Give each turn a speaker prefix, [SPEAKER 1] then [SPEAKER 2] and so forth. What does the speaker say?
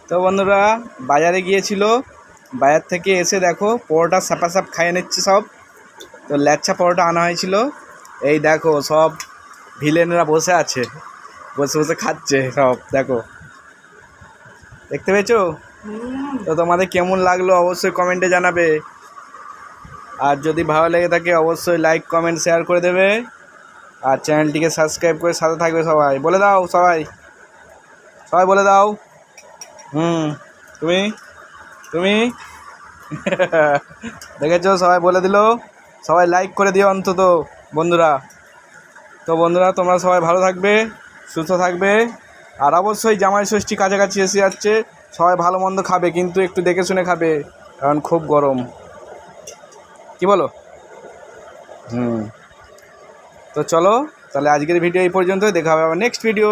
[SPEAKER 1] তো বন্ধুরা বাজারে গিয়েছিল, বাজার থেকে এসে দেখো পরোটা সাপ খাইয়ে নিচ্ছে সব। তো ল্যাচ্ছা পরোটা আনা হয়েছিল, এই দেখো সব ভিলেনরা বসে আছে, বসে বসে খাচ্ছে সব, দেখো দেখতে পেয়েছো? তো তোমাদের কেমন লাগলো অবশ্যই কমেন্টে জানাবে, আর যদি ভালো লেগে থাকে অবশ্যই লাইক কমেন্ট শেয়ার করে দেবে, আর চ্যানেলটিকে সাবস্ক্রাইব করে সাথে থাকবে সবাই। বলে দাও সবাই, সবাই বলে দাও। তুমি তুমি দেখেছো সবাই বলে দিল, সবাই লাইক করে দিও অন্তত বন্ধুরা। তো বন্ধুরা তোমরা সবাই ভালো থাকবে, সুস্থ থাকবে, আর অবশ্যই জামাই ষষ্ঠী কাছাকাছি এসে যাচ্ছে, সবাই ভালো মন্দ খাবে কিন্তু একটু দেখে শুনে খাবে, কারণ খুব গরম, কি বলো? তো চলো তাহলে আজকের ভিডিও এই পর্যন্ত, দেখা হবে আবার নেক্সট ভিডিও।